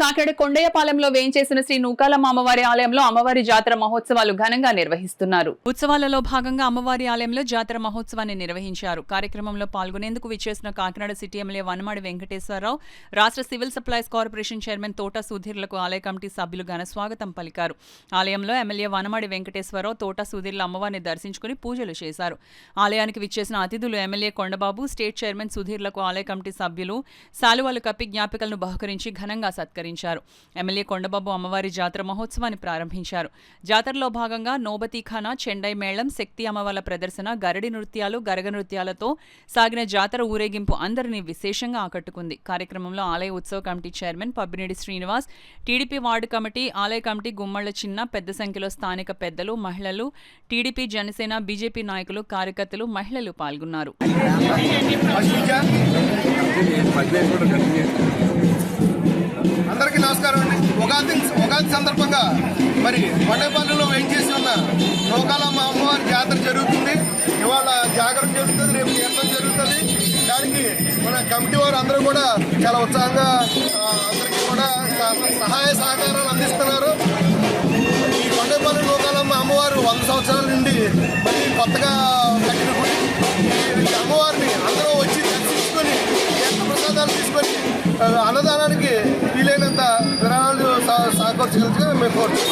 కాకినాడ కొండయ్యపాలెంలో వేయించేసిన శ్రీ నూకాలమ్మ అమ్మవారి ఆలయంలో అమ్మవారి జాతర మహోత్సవాలు ఘనంగా నిర్వహిస్తున్నారు. ఉత్సవాలలో భాగంగా అమ్మవారి ఆలయంలో జాతర మహోత్సవాన్ని నిర్వహించారు. కార్యక్రమంలో పాల్గొనేందుకు విచ్చేసిన కాకినాడ సిటీ ఎమ్మెల్యే వనమాడి వెంకటేశ్వరరావు, రాష్ట్ర సివిల్ సప్లైస్ కార్పొరేషన్ చైర్మన్ తోట సుధీర్లకు ఆలయ కమిటీ సభ్యులు ఘన స్వాగతం పలికారు. ఆలయంలో ఎమ్మెల్యే వనమాడి వెంకటేశ్వరరావు, తోట సుధీర్ల అమ్మవారిని దర్శించుకుని పూజలు చేశారు. ఆలయానికి విచ్చేసిన అతిథులు ఎమ్మెల్యే కొండబాబు, స్టేట్ చైర్మన్ సుధీర్లకు ఆలయ కమిటీ సభ్యులు శాలువాలు కప్పి జ్ఞాపికలను బహుకరించి ఘనంగా సత్కరించారు. ఎమ్మెల్యే కొండబాబు అమ్మవారి జాతర మహోత్సవాన్ని ప్రారంభించారు. జాతరలో భాగంగా నోబతీఖానా, చెండై మేళం, శక్తి అమ్మవార్ల ప్రదర్శన, గరడి నృత్యాలు, గరగ నృత్యాలతో సాగిన జాతర ఊరేగింపు అందరినీ విశేషంగా ఆకట్టుకుంది. కార్యక్రమంలో ఆలయ ఉత్సవ committee chairman Pabbinedi Srinivas, TDP ward committee, ఆలయ కమిటీ గుమ్మళ్ల చిన్న, పెద్ద సంఖ్యలో స్థానిక పెద్దలు, మహిళలు, టీడీపీ, జనసేన, బీజేపీ నాయకులు, కార్యకర్తలు, మహిళలు పాల్గొన్నారు. అందరికీ నమస్కారం అండి. ఉగాది సందర్భంగా మరి కొండపల్లిలో వేయించేసి ఉన్న నూకాలమ్మ అమ్మవారి జాతర జరుగుతుంది. ఇవాళ జాగరణ జరుగుతుంది, రేపు తీర్థం జరుగుతుంది. దానికి మన కమిటీ వారు అందరూ కూడా చాలా ఉత్సాహంగా అందరికీ కూడా సహాయ సహకారాలు అందిస్తున్నారు. ఈ కొండపల్లి నూకాలమ్మ అమ్మవారు 100 సంవత్సరాల నుండి మరి కొత్తగా కట్టిన గుడి. ఈ అమ్మవారిని అందరూ వచ్చి దర్శించుకొని తీర్థ ప్రసాదాలు తీసుకొని అన్నదానానికి వీలైనంత విరాళాలు సహకరించగలిగితే మేము కోరుతున్నాం.